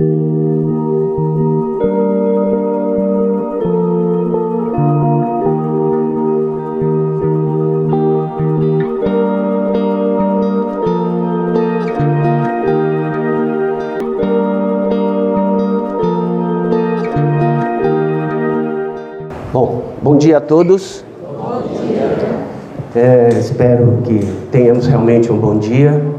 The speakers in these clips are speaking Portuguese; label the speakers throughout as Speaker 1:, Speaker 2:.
Speaker 1: Bom dia a todos. Bom dia. Espero que tenhamos realmente um bom dia.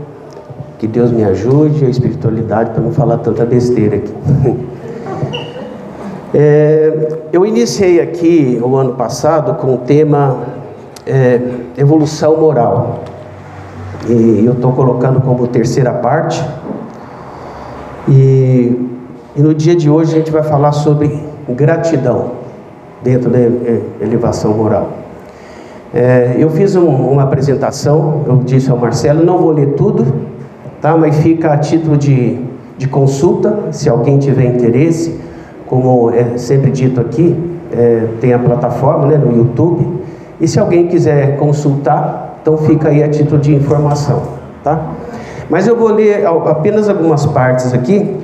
Speaker 1: Que Deus me ajude, a espiritualidade, para não falar tanta besteira aqui. Eu iniciei aqui o ano passado com o tema evolução moral. E eu estou colocando como terceira parte. E no dia de hoje a gente vai falar sobre gratidão dentro da elevação moral. Eu fiz uma apresentação, eu disse ao Marcelo, não vou ler tudo, tá? Mas fica a título de consulta, se alguém tiver interesse, como é sempre dito aqui, tem a plataforma, né, no YouTube, e se alguém quiser consultar, então fica aí a título de informação, tá? Mas eu vou ler apenas algumas partes aqui,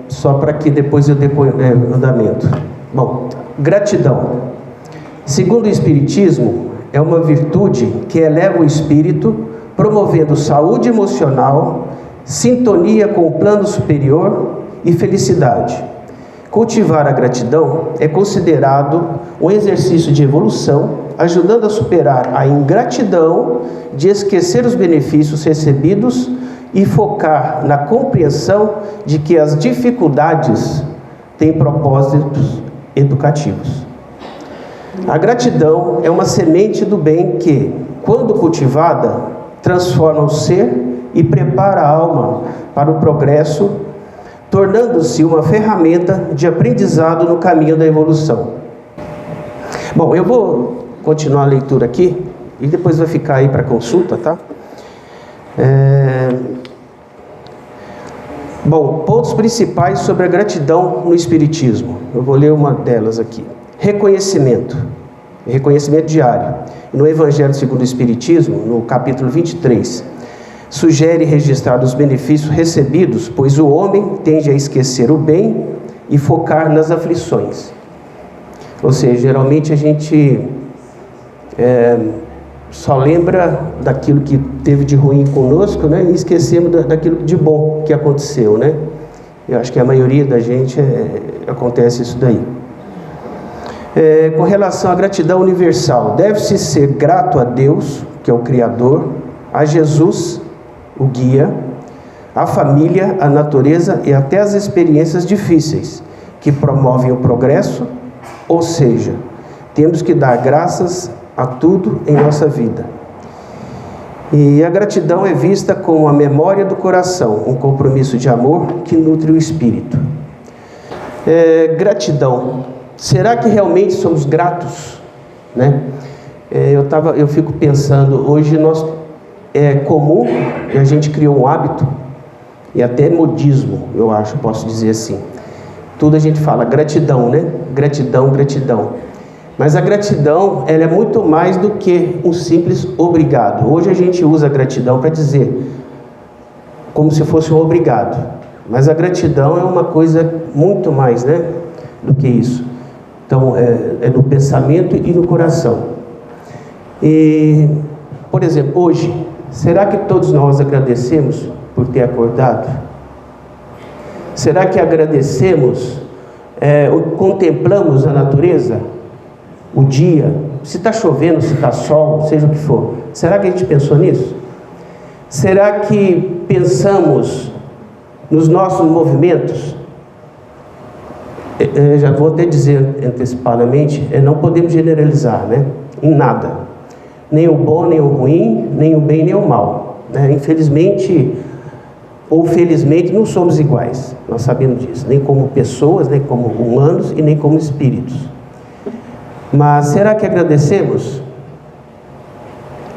Speaker 1: só para que depois eu dê andamento. Bom, gratidão. Segundo o Espiritismo, é uma virtude que eleva o espírito, promovendo saúde emocional, sintonia com o plano superior e felicidade. Cultivar a gratidão é considerado um exercício de evolução, ajudando a superar a ingratidão de esquecer os benefícios recebidos e focar na compreensão de que as dificuldades têm propósitos educativos. A gratidão é uma semente do bem que, quando cultivada, transforma o ser e prepara a alma para o progresso, tornando-se uma ferramenta de aprendizado no caminho da evolução. Bom, eu vou continuar a leitura aqui e depois vai ficar aí para consulta, tá? Bom, pontos principais sobre a gratidão no Espiritismo. Eu vou ler uma delas aqui. Reconhecimento diário. No Evangelho segundo o Espiritismo, no capítulo 23, sugere registrar os benefícios recebidos, pois o homem tende a esquecer o bem e focar nas aflições. Ou seja, geralmente a gente só lembra daquilo que teve de ruim conosco, né? E esquecemos daquilo de bom que aconteceu, né? Eu acho que a maioria da gente acontece isso daí. Com relação à gratidão universal, deve-se ser grato a Deus, que é o Criador, a Jesus, o guia, a família, a natureza e até as experiências difíceis, que promovem o progresso, ou seja, temos que dar graças a tudo em nossa vida. E a gratidão é vista como a memória do coração, um compromisso de amor que nutre o espírito. Gratidão. Será que realmente somos gratos? Né? Eu fico pensando, hoje é comum, e a gente criou um hábito, e até modismo, eu acho, posso dizer assim. Tudo a gente fala gratidão, né? Gratidão, gratidão. Mas a gratidão, ela é muito mais do que um simples obrigado. Hoje a gente usa a gratidão para dizer, como se fosse um obrigado. Mas a gratidão é uma coisa muito mais, né, do que isso. Então, é no pensamento e no coração. E, por exemplo, hoje, será que todos nós agradecemos por ter acordado? Será que agradecemos, contemplamos a natureza? O dia, se está chovendo, se está sol, seja o que for. Será que a gente pensou nisso? Será que pensamos nos nossos movimentos? Já vou até dizer antecipadamente, não podemos generalizar, né? Em nada. Nem o bom, nem o ruim, nem o bem, nem o mal. Né? Infelizmente, ou felizmente, não somos iguais. Nós sabemos disso. Nem como pessoas, nem como humanos e nem como espíritos. Mas será que agradecemos?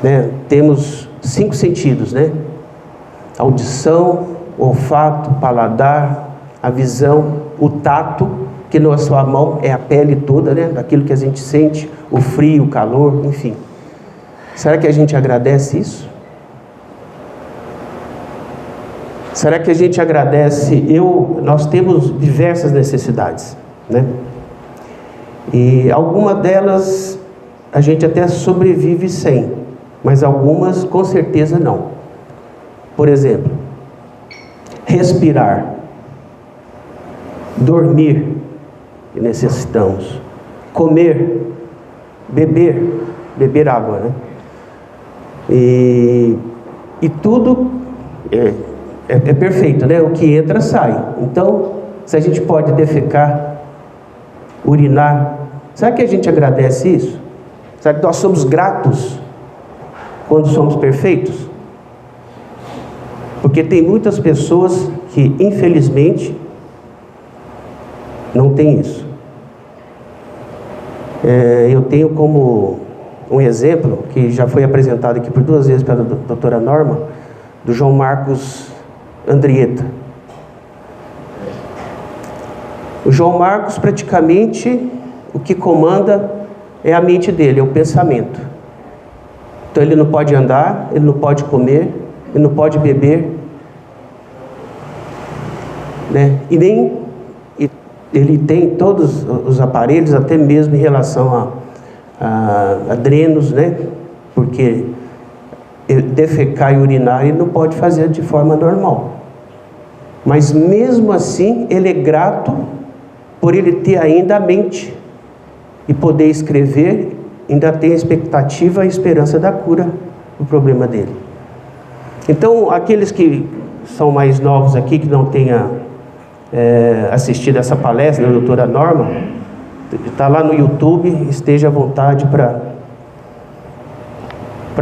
Speaker 1: Né? Temos 5 sentidos, né? Audição, olfato, paladar, a visão, o tato, que na sua mão é a pele toda, né? Daquilo que a gente sente, o frio, o calor, enfim. Será que a gente agradece isso? Será que a gente agradece? Nós temos diversas necessidades, né? E alguma delas a gente até sobrevive sem, mas algumas com certeza não. Por exemplo, respirar, dormir, que necessitamos, comer, beber água, né? E tudo é perfeito, né? O que entra, sai. Então, se a gente pode defecar, urinar, será que a gente agradece isso? Será que nós somos gratos quando somos perfeitos? Porque tem muitas pessoas que, infelizmente, não tem isso. Eu tenho como um exemplo, que já foi apresentado aqui por 2 vezes pela doutora Norma, do João Marcos Andrieta. O João Marcos, praticamente, o que comanda é a mente dele, é o pensamento. Então ele não pode andar, ele não pode comer, ele não pode beber, né? E nem ele tem todos os aparelhos, até mesmo em relação a drenos, né? Porque defecar e urinar ele não pode fazer de forma normal. Mas mesmo assim, ele é grato por ele ter ainda a mente e poder escrever, ainda tem a expectativa e a esperança da cura do problema dele. Então, aqueles que são mais novos aqui, que não tenham assistido essa palestra da doutora Norma, está lá no YouTube, esteja à vontade para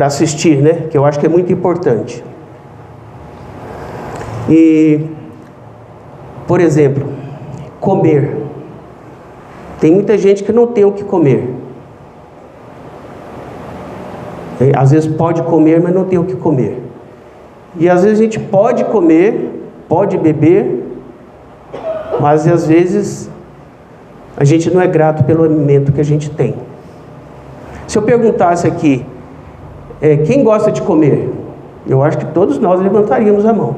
Speaker 1: assistir, né? Que eu acho que é muito importante. E, por exemplo, comer. Tem muita gente que não tem o que comer. Às vezes pode comer, mas não tem o que comer. E às vezes a gente pode comer, pode beber, mas às vezes a gente não é grato pelo alimento que a gente tem. Se eu perguntasse aqui, quem gosta de comer? Eu acho que todos nós levantaríamos a mão.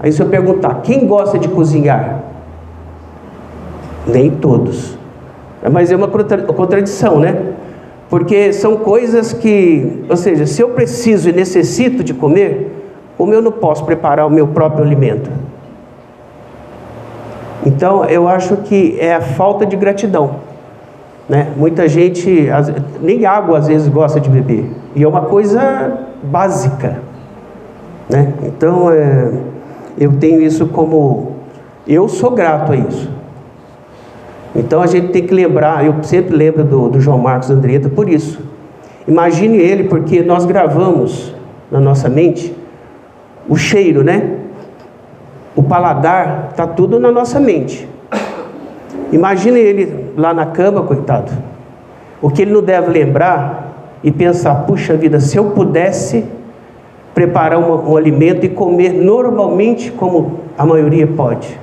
Speaker 1: Aí se eu perguntar, quem gosta de cozinhar? Nem todos. Mas é uma contradição, né? Porque são coisas que, ou seja, se eu preciso e necessito de comer, como eu não posso preparar o meu próprio alimento? Então, eu acho que é a falta de gratidão, né? Muita gente, nem água às vezes gosta de beber, e é uma coisa básica, né? Então, eu tenho isso como, eu sou grato a isso. Então, a gente tem que lembrar, eu sempre lembro do João Marcos Andrieta por isso. Imagine ele, porque nós gravamos na nossa mente o cheiro, né? O paladar, está tudo na nossa mente. Imagine ele lá na cama, coitado. O que ele não deve lembrar e pensar, puxa vida, se eu pudesse preparar um alimento e comer normalmente como a maioria pode.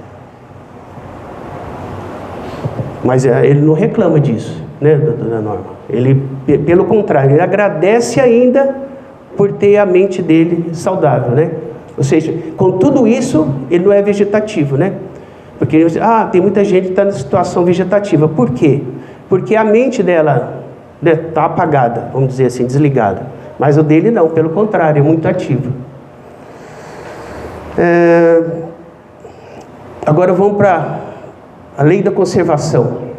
Speaker 1: Mas ele não reclama disso, né, doutora Norma? Ele, pelo contrário, ele agradece ainda por ter a mente dele saudável, né? Ou seja, com tudo isso, ele não é vegetativo, né? Porque, tem muita gente que está na situação vegetativa. Por quê? Porque a mente dela está apagada, vamos dizer assim, desligada. Mas o dele não, pelo contrário, é muito ativo. Agora vamos para a lei da conservação.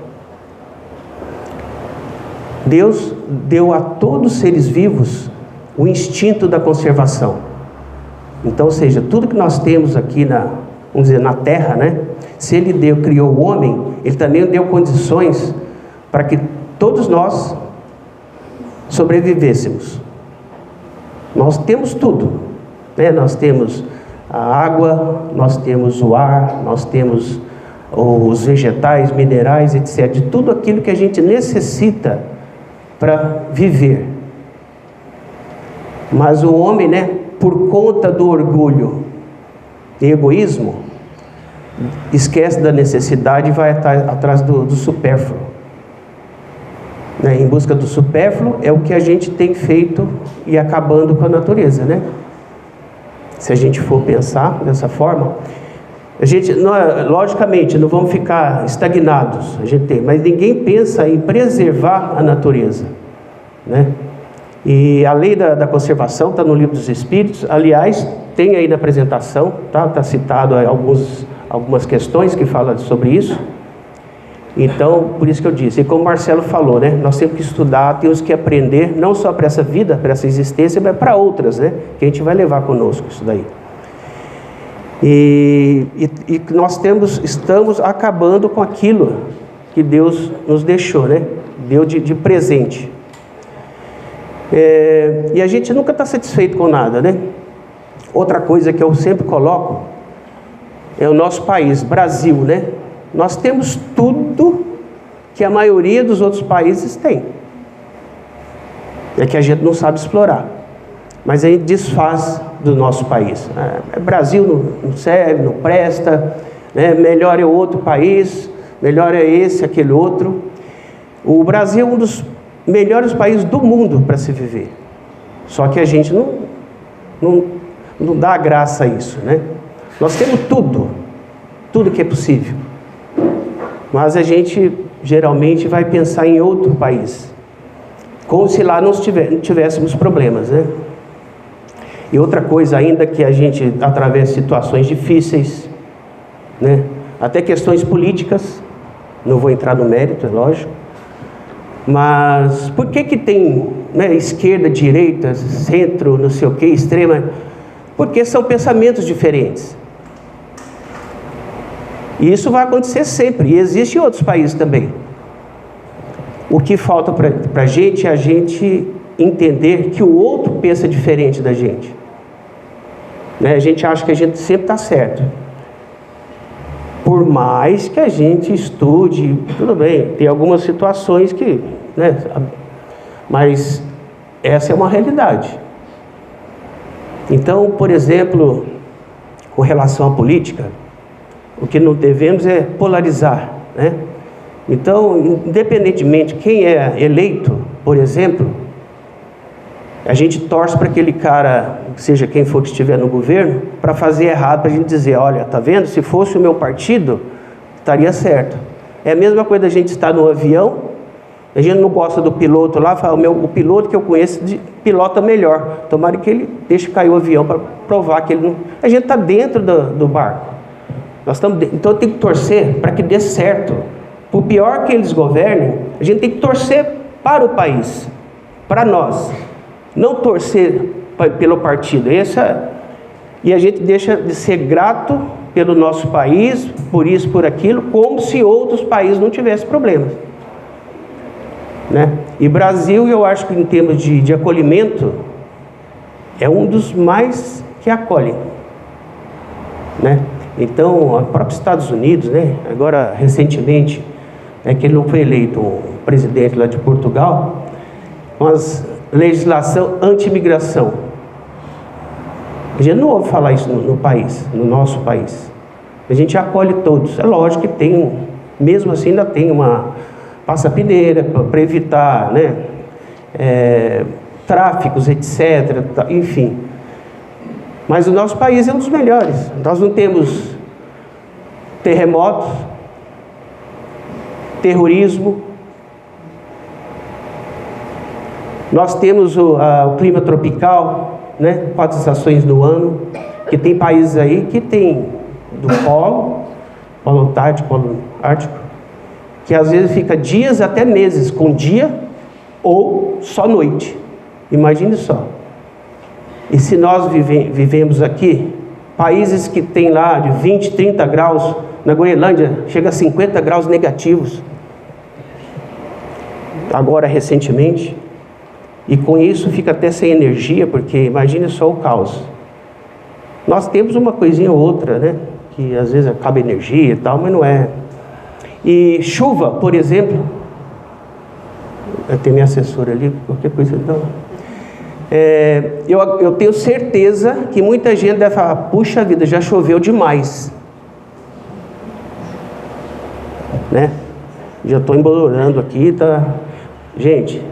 Speaker 1: Deus deu a todos os seres vivos o instinto da conservação. Então, ou seja, tudo que nós temos aqui vamos dizer, na Terra, né? Se Ele criou o homem, Ele também deu condições para que todos nós sobrevivêssemos. Nós temos tudo, né? Nós temos a água, nós temos o ar, nós temos os vegetais, minerais, etc. De tudo aquilo que a gente necessita para viver. Mas o homem, né? Por conta do orgulho e egoísmo, esquece da necessidade e vai atrás do supérfluo, né? Em busca do supérfluo é o que a gente tem feito e acabando com a natureza, né? Se a gente for pensar dessa forma, a gente, logicamente, não vamos ficar estagnados, mas ninguém pensa em preservar a natureza, né? E a lei da conservação está no Livro dos Espíritos, aliás, tem aí na apresentação, tá citado algumas questões que falam sobre isso. Então, por isso que eu disse, e como o Marcelo falou, né, nós temos que estudar, temos que aprender, não só para essa vida, para essa existência, mas para outras, né, que a gente vai levar conosco isso daí. E nós estamos acabando com aquilo que Deus nos deixou, né, deu de presente. E a gente nunca está satisfeito com nada, né? Outra coisa que eu sempre coloco é o nosso país, Brasil, né? Nós temos tudo que a maioria dos outros países tem. É que a gente não sabe explorar. Mas a gente desfaz do nosso país. Brasil não serve, não presta, né? Melhor é outro país, melhor é esse, aquele outro. O Brasil é um dos melhores países do mundo para se viver. Só que a gente não dá graça a isso, né? Nós temos tudo que é possível. Mas a gente geralmente vai pensar em outro país, como se lá não tivéssemos problemas, né? E outra coisa ainda, que a gente atravessa situações difíceis, né? Até questões políticas, não vou entrar no mérito, é lógico. Mas por que tem, né, esquerda, direita, centro, não sei o que, extrema? Porque são pensamentos diferentes. E isso vai acontecer sempre, e existe em outros países também. O que falta para a gente é a gente entender que o outro pensa diferente da gente, né? A gente acha que a gente sempre está certo. Por mais que a gente estude, tudo bem, tem algumas situações que, né, mas essa é uma realidade. Então, por exemplo, com relação à política, o que não devemos é polarizar, né? Então, independentemente de quem é eleito, por exemplo, a gente torce para aquele cara, seja quem for que estiver no governo, para fazer errado, para a gente dizer, olha, tá vendo? Se fosse o meu partido, estaria certo. É a mesma coisa da gente estar no avião, a gente não gosta do piloto lá, fala, o piloto que eu conheço pilota melhor. Tomara que ele deixe cair o avião para provar que ele não... A gente está dentro do barco. Nós estamos dentro. Então tem que torcer para que dê certo. Por pior que eles governem, a gente tem que torcer para o país, para nós. Não torcer pelo partido. E a gente deixa de ser grato pelo nosso país, por isso, por aquilo, como se outros países não tivessem problemas, né? E Brasil, eu acho que em termos de acolhimento, é um dos mais que acolhem, né? Então, os próprios Estados Unidos, né? Agora, recentemente, que ele não foi eleito um presidente lá de Portugal, mas legislação anti-imigração. A gente não ouve falar isso no país, no nosso país. A gente acolhe todos. É lógico que tem, mesmo assim ainda tem uma passapineira para evitar, né, tráficos, etc. Enfim. Mas o nosso país é um dos melhores. Nós não temos terremotos, terrorismo. Nós temos o clima tropical, né? 4 estações do ano, que tem países aí que tem do polo antártico, polo ártico, que às vezes fica dias até meses com dia ou só noite. Imagine só. E se nós vivemos aqui, países que tem lá de 20, 30 graus, na Groenlândia chega a 50 graus negativos, agora recentemente. E com isso fica até sem energia, porque imagine só o caos. Nós temos uma coisinha ou outra, né? Que às vezes acaba energia e tal, mas não é. E chuva, por exemplo, tem minha assessora ali, qualquer coisa então. Eu tenho certeza que muita gente deve falar, puxa vida, já choveu demais, né? Já estou embolorando aqui, tá? Gente,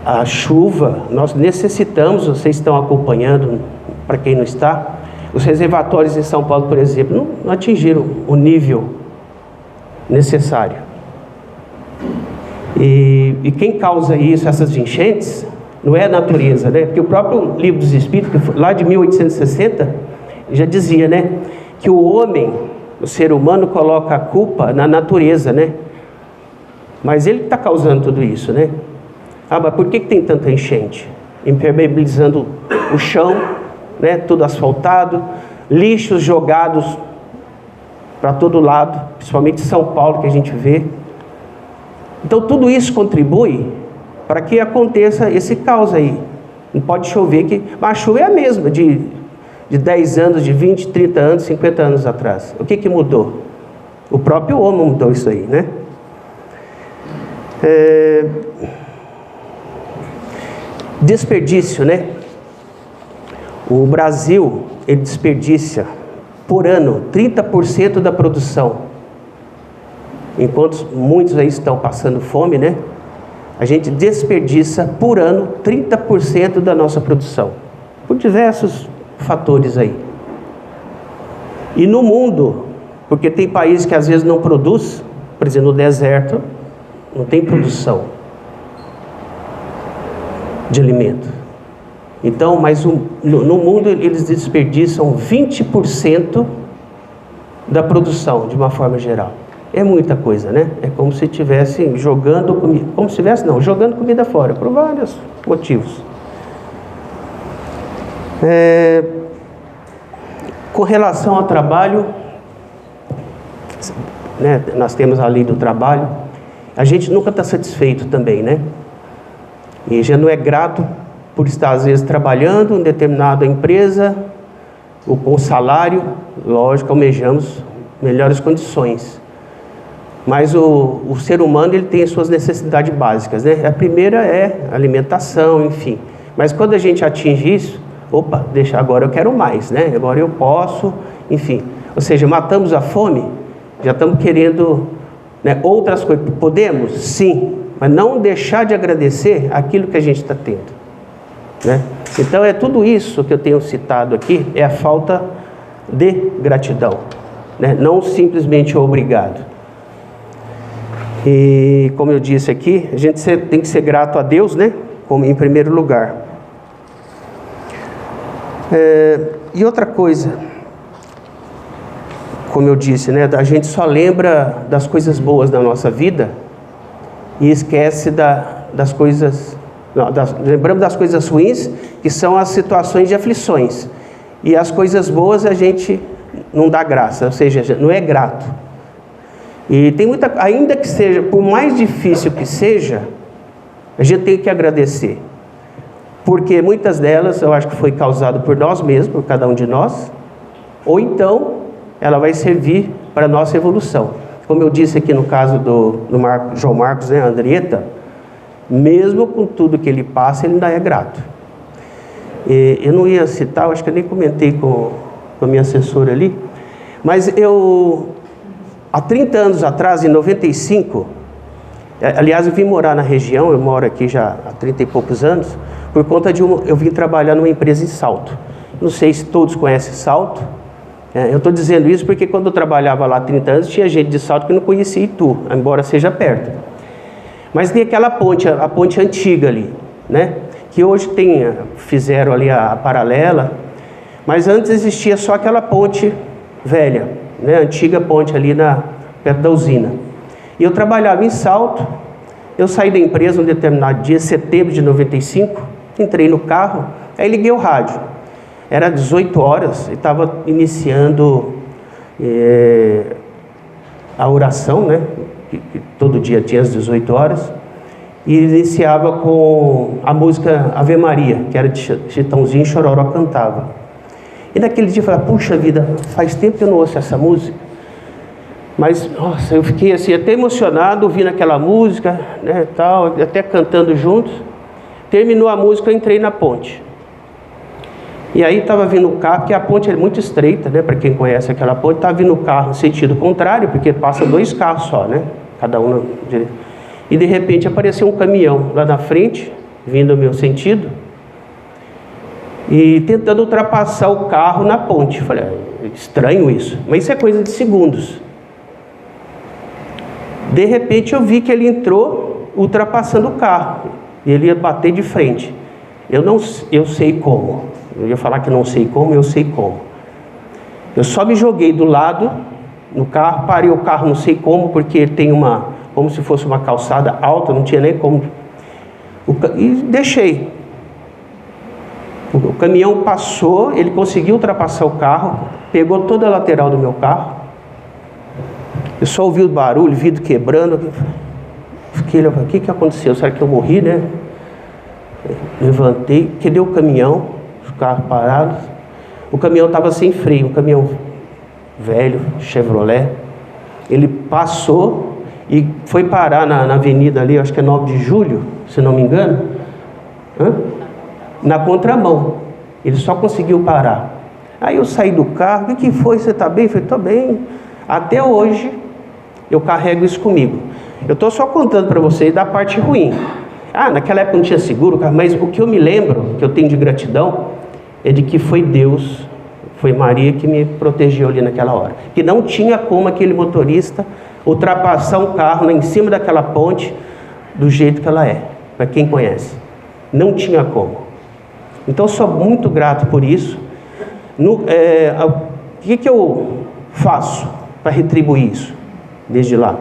Speaker 1: a chuva, nós necessitamos, vocês estão acompanhando para quem não está. Os reservatórios em São Paulo, por exemplo, não atingiram o nível necessário. E quem causa isso, essas enchentes, não é a natureza, né? Porque o próprio Livro dos Espíritos, lá de 1860, já dizia, né, que o homem, o ser humano, coloca a culpa na natureza, né? Mas ele está causando tudo isso, né? Ah, mas por que tem tanta enchente? Impermeabilizando o chão, né? Tudo asfaltado, lixos jogados para todo lado, principalmente em São Paulo, que a gente vê. Então tudo isso contribui para que aconteça esse caos aí. Não pode chover, mas a chuva é a mesma de 10 anos, de 20, 30 anos, 50 anos atrás. O que mudou? O próprio homem mudou isso aí, né? Desperdício, né? O Brasil, ele desperdiça por ano 30% da produção. Enquanto muitos aí estão passando fome, né? A gente desperdiça por ano 30% da nossa produção. Por diversos fatores aí. E no mundo, porque tem países que às vezes não produz, por exemplo, no deserto, não tem produção de alimento. Então, mas no mundo eles desperdiçam 20% da produção, de uma forma geral. É muita coisa, né? É como se estivessem jogando comida, jogando comida fora, por vários motivos. Com relação ao trabalho, né, nós temos a lei do trabalho, a gente nunca está satisfeito também, né? E já não é grato por estar às vezes trabalhando em determinada empresa, ou com salário, lógico, almejamos melhores condições. Mas o ser humano, ele tem as suas necessidades básicas, né? A primeira é alimentação, enfim. Mas quando a gente atinge isso, opa, deixa, agora eu quero mais, né? Agora eu posso, enfim. Ou seja, matamos a fome, já estamos querendo, né, outras coisas. Podemos? Sim. Mas não deixar de agradecer aquilo que a gente está tendo, né? Então é tudo isso que eu tenho citado aqui, é a falta de gratidão, né? Não simplesmente o obrigado. E como eu disse aqui, a gente tem que ser grato a Deus, né? Como em primeiro lugar. E outra coisa, como eu disse, né? A gente só lembra das coisas boas da nossa vida e esquece das coisas... lembramos das coisas ruins, que são as situações de aflições. E as coisas boas a gente não dá graça, ou seja, não é grato. E tem muita, ainda que seja, por mais difícil que seja, a gente tem que agradecer. Porque muitas delas eu acho que foi causado por nós mesmos, por cada um de nós, ou então ela vai servir para a nossa evolução. Como eu disse aqui no caso do João Marcos, né, Andrieta, mesmo com tudo que ele passa, ele ainda é grato. E eu não ia citar, acho que eu nem comentei com a minha assessora ali, mas há 30 anos atrás, em 95, aliás, eu vim morar na região, eu moro aqui já há 30 e poucos anos, por conta eu vim trabalhar numa empresa em Salto. Não sei se todos conhecem Salto. Eu estou dizendo isso porque quando eu trabalhava lá há 30 anos, tinha gente de Salto que não conhecia Itu, embora seja perto. Mas tem aquela ponte, a ponte antiga ali, né? Que hoje fizeram ali a paralela, mas antes existia só aquela ponte velha, né? Antiga ponte ali perto da usina. E eu trabalhava em Salto, eu saí da empresa um determinado dia, setembro de 95, entrei no carro, aí liguei o rádio. Era 18 horas e estava iniciando a oração, né? Que todo dia tinha às 18 horas, e iniciava com a música Ave Maria, que era de Chitãozinho e Chororó cantava. E naquele dia eu falei, puxa vida, faz tempo que eu não ouço essa música, mas, nossa, eu fiquei assim, até emocionado ouvindo aquela música, né, tal, até cantando juntos. Terminou a música, eu entrei na ponte. E aí estava vindo o carro, porque a ponte é muito estreita, né, para quem conhece aquela ponte, estava vindo o carro no sentido contrário, porque passa 2 carros só, né, cada um na direita. E de repente apareceu um caminhão lá na frente, vindo no meu sentido. e tentando ultrapassar o carro na ponte. Falei, estranho isso, mas isso é coisa de segundos. De repente eu vi que ele entrou ultrapassando o carro, e ele ia bater de frente. Eu sei como. Eu ia falar que não sei como, eu sei como. Eu só me joguei do lado no carro, parei o carro, não sei como, porque tem como se fosse uma calçada alta, não tinha nem como. E deixei. O caminhão passou, ele conseguiu ultrapassar o carro, pegou toda a lateral do meu carro. Eu só ouvi o barulho, vidro quebrando. Fiquei olhando, o que aconteceu? Será que eu morri, né? Levantei, cadê o caminhão? Os carros parados. O caminhão estava sem freio, um caminhão velho, Chevrolet. Ele passou e foi parar na avenida ali, acho que é 9 de julho, se não me engano. Na contramão. Ele só conseguiu parar. Aí eu saí do carro, o que foi? Você está bem? Eu falei, estou bem. Até hoje eu carrego isso comigo. Eu estou só contando para vocês da parte ruim. Naquela época não tinha seguro, mas o que eu me lembro, que eu tenho de gratidão, é de que foi Deus, foi Maria que me protegeu ali naquela hora. Que não tinha como aquele motorista ultrapassar um carro lá em cima daquela ponte do jeito que ela é, para quem conhece. Não tinha como. Então sou muito grato por isso. O que eu faço para retribuir isso desde lá?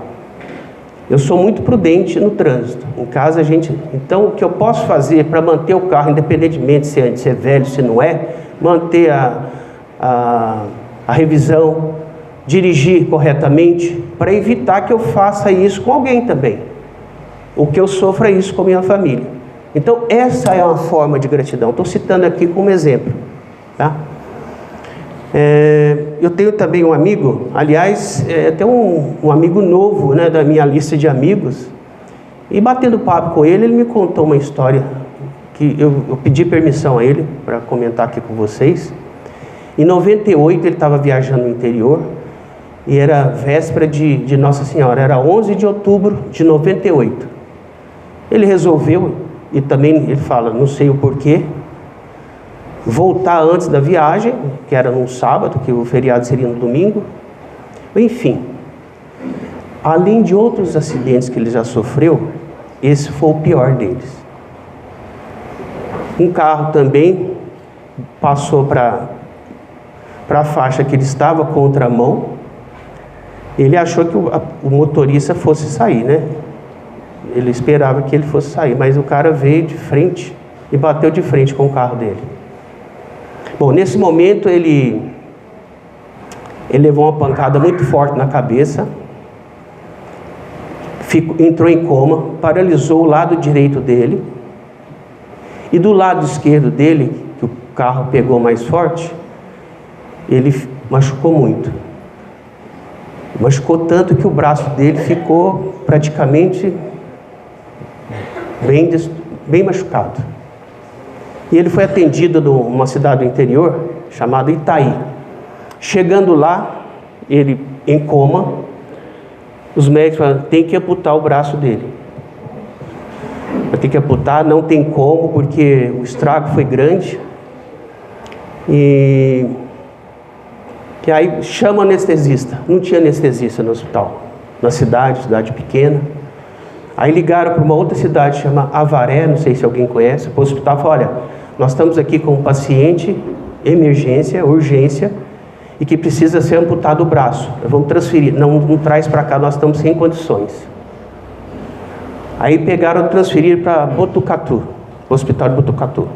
Speaker 1: Eu sou muito prudente no trânsito. Em casa então o que eu posso fazer para manter o carro, independentemente se é velho, se não é, manter a revisão, dirigir corretamente, para evitar que eu faça isso com alguém também. O que eu sofra isso com a minha família. Então essa é uma forma de gratidão. Estou citando aqui como exemplo, tá? Eu tenho também um amigo, aliás, até um amigo novo, né, da minha lista de amigos, e batendo papo com ele me contou uma história que eu pedi permissão a ele para comentar aqui com vocês. Em 98 ele estava viajando no interior e era véspera de Nossa Senhora, era 11 de outubro de 98. Ele resolveu, e também ele fala, não sei o porquê, voltar antes da viagem, que era num sábado, que o feriado seria no domingo. Enfim, além de outros acidentes que ele já sofreu, esse foi o pior deles. Um carro também passou para a faixa que ele estava contramão. Ele achou que o motorista fosse sair, né? Ele esperava que ele fosse sair, mas o cara veio de frente e bateu de frente com o carro dele. Bom, nesse momento ele levou uma pancada muito forte na cabeça, entrou em coma, paralisou o lado direito dele, e do lado esquerdo dele, que o carro pegou mais forte, ele machucou muito. Machucou tanto que o braço dele ficou praticamente bem machucado. E ele foi atendido numa cidade do interior, chamada Itaí. Chegando lá, ele em coma, os médicos falaram, tem que amputar o braço dele. Vai ter que amputar, não tem como, porque o estrago foi grande. E aí chama o anestesista. Não tinha anestesista no hospital, na cidade pequena. Aí ligaram para uma outra cidade, chama Avaré, não sei se alguém conhece. O hospital falou, olha, nós estamos aqui com um paciente, emergência, urgência, e que precisa ser amputado o braço. Vamos transferir, não traz para cá, nós estamos sem condições. Aí pegaram e transferiram para Botucatu, o hospital de Botucatu.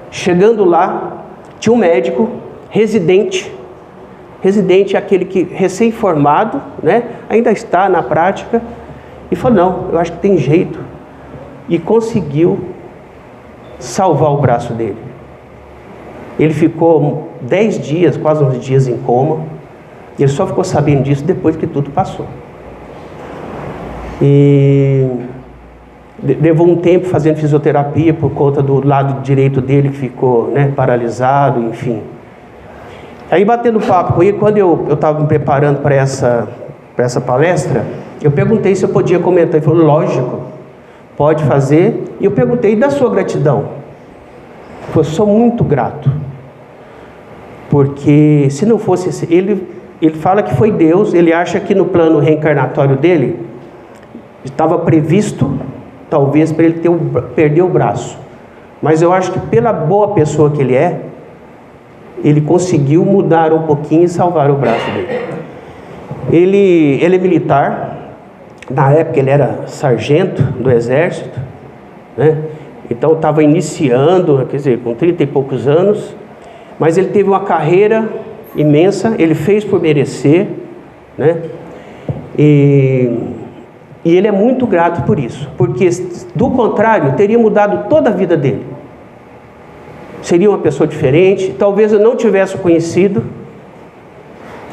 Speaker 1: Chegando lá, tinha um médico, residente é aquele que recém-formado, né, ainda está na prática, e falou, não, eu acho que tem jeito. E conseguiu salvar o braço dele. Ele ficou 10 dias, quase 11 dias em coma. E ele só ficou sabendo disso depois que tudo passou. E levou um tempo fazendo fisioterapia por conta do lado direito dele que ficou, né, paralisado, enfim. Aí batendo papo com ele, quando eu estava me preparando para essa palestra, eu perguntei se eu podia comentar. Ele falou, lógico, pode fazer. E eu perguntei, da sua gratidão? Eu sou muito grato. Porque se não fosse... Ele fala que foi Deus, ele acha que no plano reencarnatório dele estava previsto, talvez, para ele perder o braço. Mas eu acho que pela boa pessoa que ele conseguiu mudar um pouquinho e salvar o braço dele. Ele é militar, na época ele era sargento do exército, né? Então estava iniciando, quer dizer, com 30 e poucos anos, mas ele teve uma carreira imensa, ele fez por merecer, né? E ele é muito grato por isso, porque do contrário, teria mudado toda a vida dele. Seria uma pessoa diferente, talvez eu não tivesse conhecido,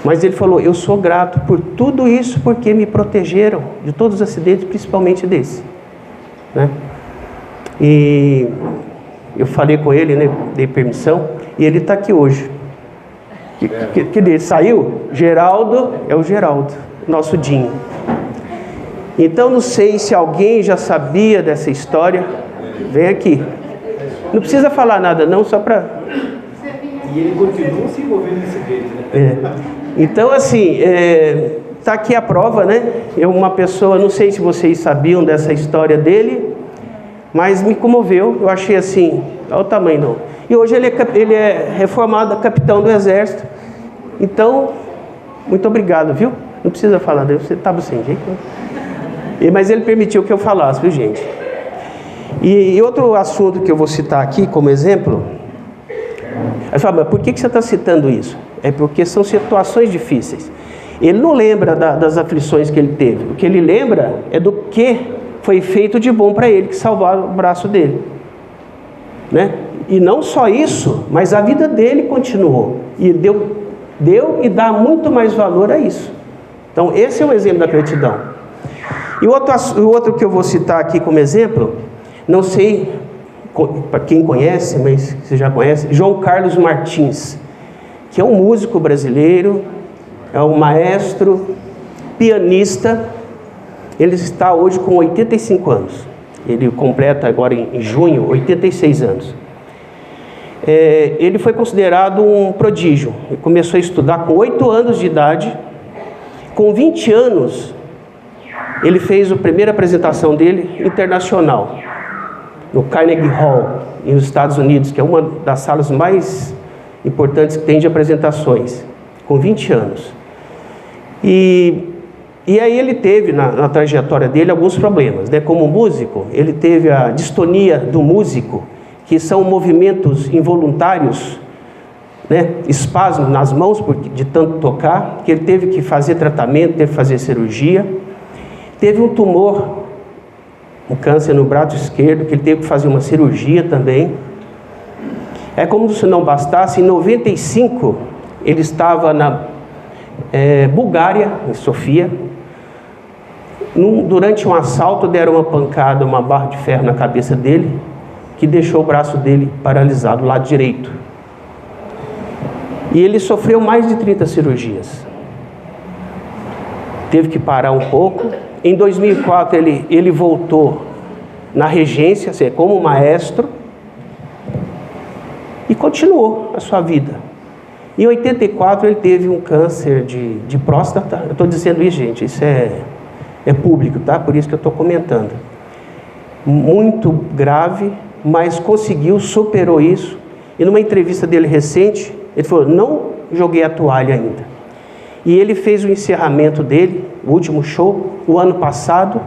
Speaker 1: mas ele falou, eu sou grato por tudo isso, porque me protegeram de todos os acidentes, principalmente desse, né? E eu falei com ele, né, dei permissão, e ele está aqui hoje. Que dele saiu? Geraldo, é o Geraldo, nosso Dinho. Então não sei se alguém já sabia dessa história. Vem aqui. Não precisa falar nada não, só para...
Speaker 2: E ele continua se envolvendo nesse jeito, né?
Speaker 1: Então assim, está aqui a prova, né? Uma pessoa, não sei se vocês sabiam dessa história dele, mas me comoveu. Eu achei assim, olha o tamanho não. E hoje ele é reformado, capitão do exército. Então, muito obrigado, viu? Não precisa falar, você estava sem jeito, né? Mas ele permitiu que eu falasse, viu, gente? E outro assunto que eu vou citar aqui como exemplo, aí fala, mas por que você está citando isso? É porque são situações difíceis. Ele não lembra das aflições que ele teve. O que ele lembra é do que foi feito de bom para ele, que salvaram o braço dele, né? E não só isso, mas a vida dele continuou. E deu e dá muito mais valor a isso. Então, esse é um exemplo da gratidão. E o outro que eu vou citar aqui como exemplo, não sei para quem conhece, mas você já conhece, João Carlos Martins, que é um músico brasileiro, é um maestro, pianista. Ele está hoje com 85 anos. Ele completa agora em junho 86 anos. Ele foi considerado um prodígio. Ele começou a estudar com 8 anos de idade. Com 20 anos, ele fez a primeira apresentação dele internacional, no Carnegie Hall, nos Estados Unidos, que é uma das salas mais importantes que tem de apresentações, com 20 anos. E aí ele teve, na trajetória dele, alguns problemas, né? Como músico, ele teve a distonia do músico, que são movimentos involuntários, né? Espasmos nas mãos de tanto tocar, que ele teve que fazer tratamento, teve que fazer cirurgia. Teve um tumor, um câncer no braço esquerdo, que ele teve que fazer uma cirurgia também. É como se não bastasse, em 95, ele estava na Bulgária, em Sofia. Durante um assalto, deram uma pancada, uma barra de ferro na cabeça dele, que deixou o braço dele paralisado, lado direito. E ele sofreu mais de 30 cirurgias. Teve que parar um pouco. Em 2004, ele voltou na regência, assim, como maestro, e continuou a sua vida. Em 84, ele teve um câncer de próstata. Eu estou dizendo isso, gente, isso é público, tá? Por isso que eu estou comentando. Muito grave, mas conseguiu, superou isso. E numa entrevista dele recente, ele falou, não joguei a toalha ainda. E ele fez o encerramento dele, o último show, o ano passado,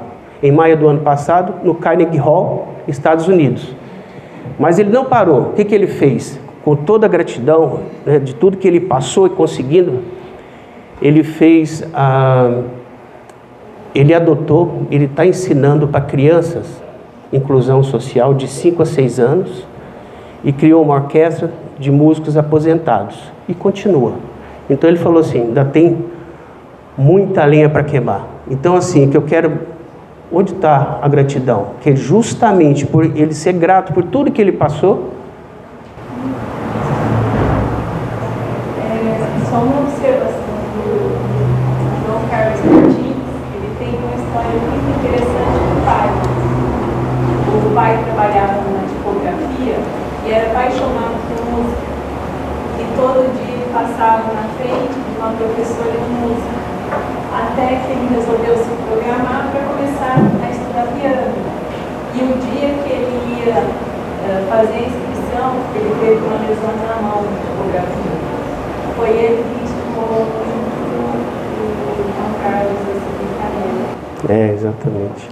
Speaker 1: em maio do ano passado, no Carnegie Hall, Estados Unidos. Mas ele não parou. O que ele fez? Com toda a gratidão, né, de tudo que ele passou e conseguindo, ele fez, ele adotou, ele está ensinando para crianças, inclusão social de 5 a 6 anos, e criou uma orquestra de músicos aposentados, e continua. Então ele falou assim, ainda tem muita lenha para queimar. Então assim, que eu quero, onde está a gratidão? Que justamente por ele ser grato por tudo que ele passou.
Speaker 3: Só uma observação do João Carlos Martins, ele tem uma história muito interessante do pai. O pai trabalhava numa tipografia e era apaixonado por música. E todo dia ele passava na frente de uma professora de música, até que ele resolveu se programar para começar a estudar piano. E o dia que ele ia fazer a inscrição, ele teve uma lesão na mão de topografia. Foi ele que estimulou muito o João Carlos a seguir carreira.
Speaker 1: Exatamente.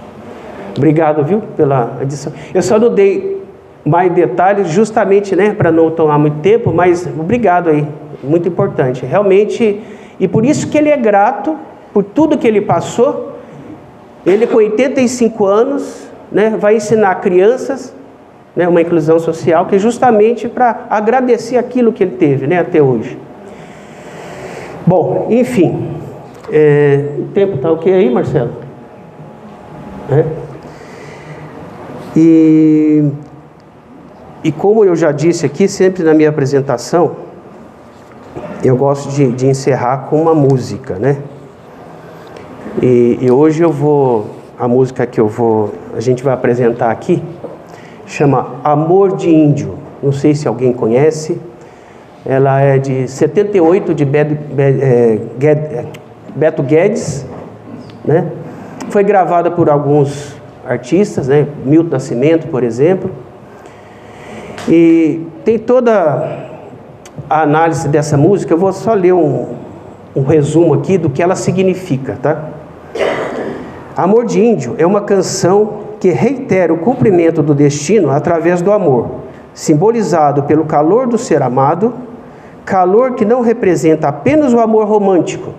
Speaker 1: Obrigado, viu, pela edição. Eu só não dei mais detalhes, justamente, né, para não tomar muito tempo, mas obrigado aí, muito importante. Realmente, e por isso que ele é grato por tudo que ele passou. Ele com 85 anos, né, vai ensinar crianças, né, uma inclusão social, que é justamente para agradecer aquilo que ele teve, né, até hoje. Bom, enfim, o tempo está ok aí, Marcelo? E como eu já disse aqui, sempre na minha apresentação, eu gosto de encerrar com uma música, né? E hoje a música que a gente vai apresentar aqui, chama Amor de Índio. Não sei se alguém conhece. Ela é de 78, de Beto Guedes, né? Foi gravada por alguns artistas, né? Milton Nascimento, por exemplo. E tem toda a análise dessa música. Eu vou só ler um resumo aqui do que ela significa, tá? Amor de Índio é uma canção que reitera o cumprimento do destino através do amor, simbolizado pelo calor do ser amado, calor que não representa apenas o amor romântico,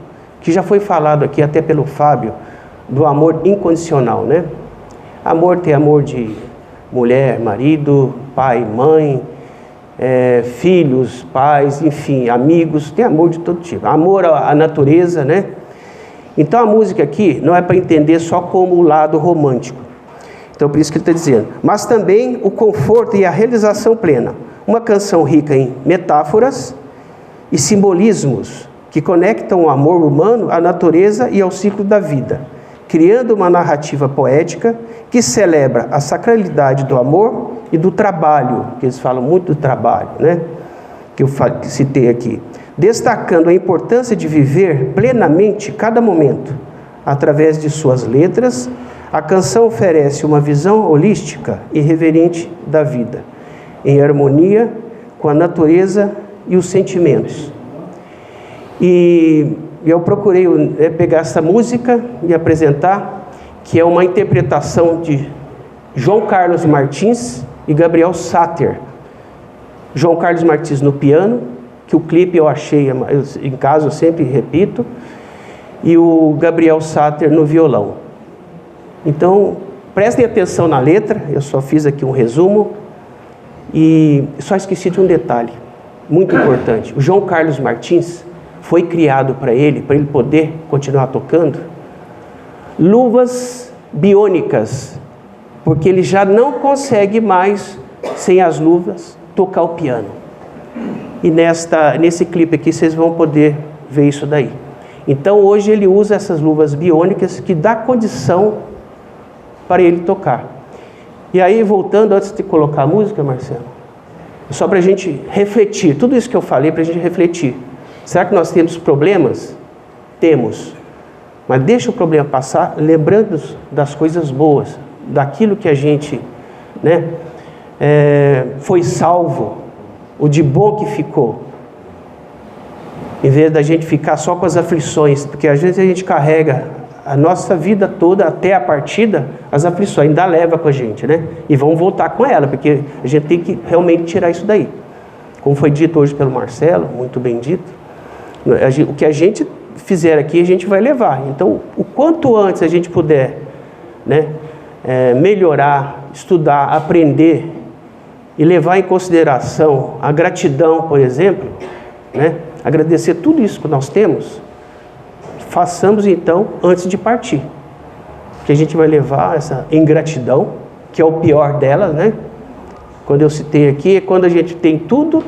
Speaker 1: que já foi falado aqui até pelo Fábio, do amor incondicional, né? Amor tem amor de mulher, marido, pai, mãe, filhos, pais, enfim, amigos, tem amor de todo tipo. Amor à natureza, né? Então a música aqui não é para entender só como o lado romântico. Então por isso que ele está dizendo. Mas também o conforto e a realização plena. Uma canção rica em metáforas e simbolismos que conectam o amor humano à natureza e ao ciclo da vida, criando uma narrativa poética que celebra a sacralidade do amor e do trabalho, que eles falam muito do trabalho, né? Que eu citei aqui, destacando a importância de viver plenamente cada momento. Através de suas letras, a canção oferece uma visão holística e reverente da vida, em harmonia com a natureza e os sentimentos. E eu procurei pegar essa música e apresentar, que é uma interpretação de João Carlos Martins e Gabriel Sater. João Carlos Martins no piano, que o clipe eu achei, em casa eu sempre repito, e o Gabriel Sater no violão. Então, prestem atenção na letra, eu só fiz aqui um resumo, e só esqueci de um detalhe, muito importante. O João Carlos Martins foi criado para ele poder continuar tocando, luvas biônicas, porque ele já não consegue mais, sem as luvas, tocar o piano. E nesse clipe aqui vocês vão poder ver isso daí. Então hoje ele usa essas luvas biônicas que dá condição para ele tocar. E aí, voltando, antes de colocar a música, Marcelo, só para a gente refletir, tudo isso que eu falei para a gente refletir. Será que nós temos problemas? Temos. Mas deixa o problema passar, lembrando das coisas boas, daquilo que a gente, né, foi salvo, o de bom que ficou. Em vez da gente ficar só com as aflições, porque às vezes a gente carrega a nossa vida toda até a partida, as aflições ainda leva com a gente, né? E vamos voltar com ela, porque a gente tem que realmente tirar isso daí. Como foi dito hoje pelo Marcelo, muito bem dito, o que a gente fizer aqui, a gente vai levar. Então, o quanto antes a gente puder, né, melhorar, estudar, aprender e levar em consideração a gratidão, por exemplo, né, agradecer tudo isso que nós temos, façamos então antes de partir. Que a gente vai levar essa ingratidão, que é o pior dela, né? Quando eu citei aqui, é quando a gente tem tudo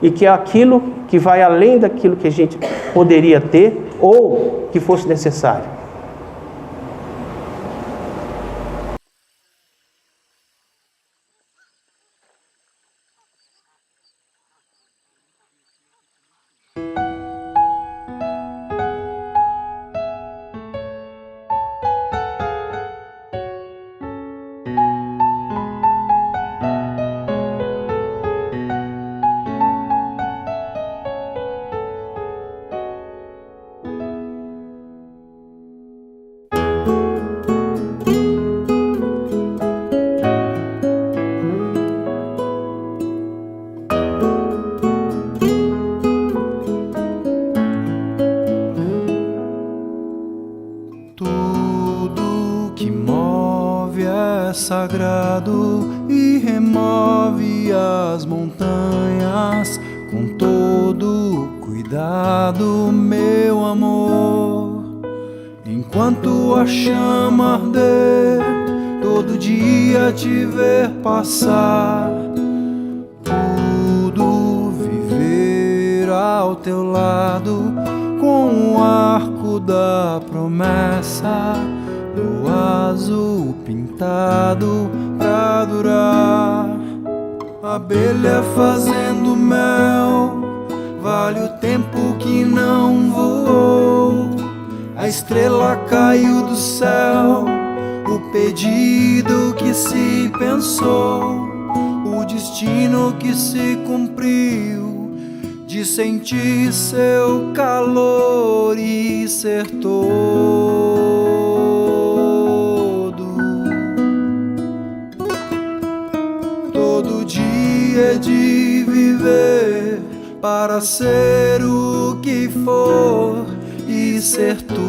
Speaker 1: e que é aquilo que vai além daquilo que a gente poderia ter ou que fosse necessário.
Speaker 4: é sagrado e remove as montanhas com todo cuidado, meu amor. Enquanto a chama arder, todo dia te ver passar, pudo viver ao teu lado com o arco da promessa, no azul pintado pra durar. Abelha fazendo mel, vale o tempo que não voou. A estrela caiu do céu, o pedido que se pensou, o destino que se cumpriu, de sentir seu calor e ser todo. Todo dia é de viver para ser o que for e ser tudo.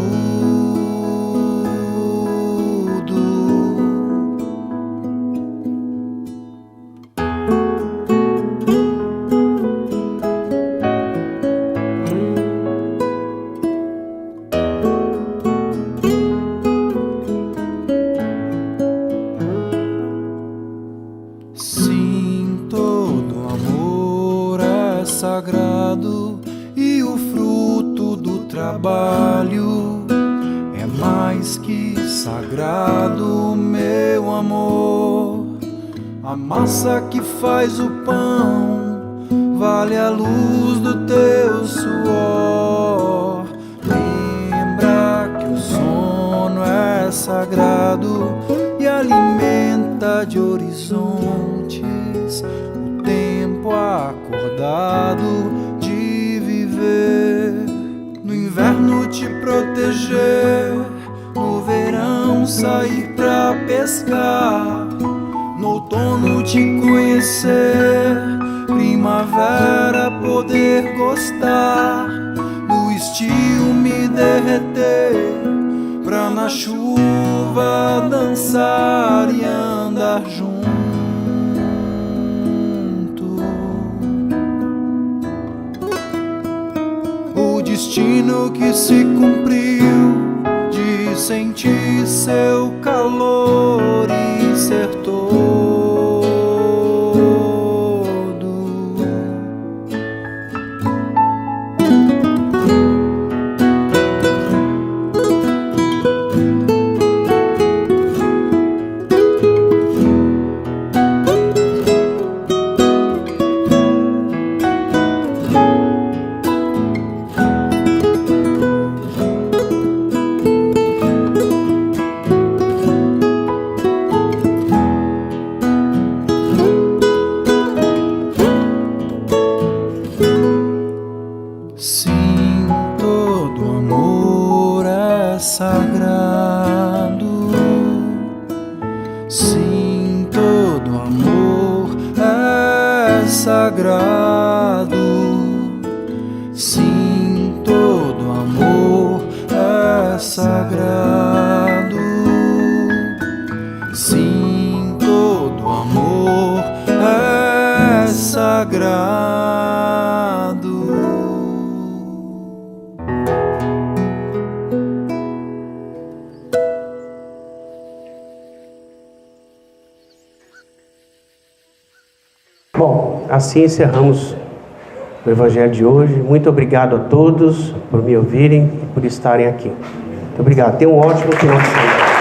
Speaker 4: Sim, todo amor é sagrado e o fruto do trabalho é mais que sagrado, meu amor. A massa que faz o pão vale a luz do teu suor. Lembra que o sono é sagrado e alimenta de horizontes o tempo acordado de viver. No inverno te proteger, no verão sair pra pescar, no outono te conhecer, primavera poder gostar, no estio me derreter, pra na chuva dançar e andar junto. O destino que se cumpriu, de sentir seu calor e ser todo. Sim, todo amor é sagrado. Sim, todo amor é sagrado. Sim, todo amor é sagrado. Sim, todo amor é sagrado.
Speaker 1: Bom, assim encerramos o Evangelho de hoje. Muito obrigado a todos por me ouvirem e por estarem aqui. Muito obrigado. Tenham um ótimo final de semana.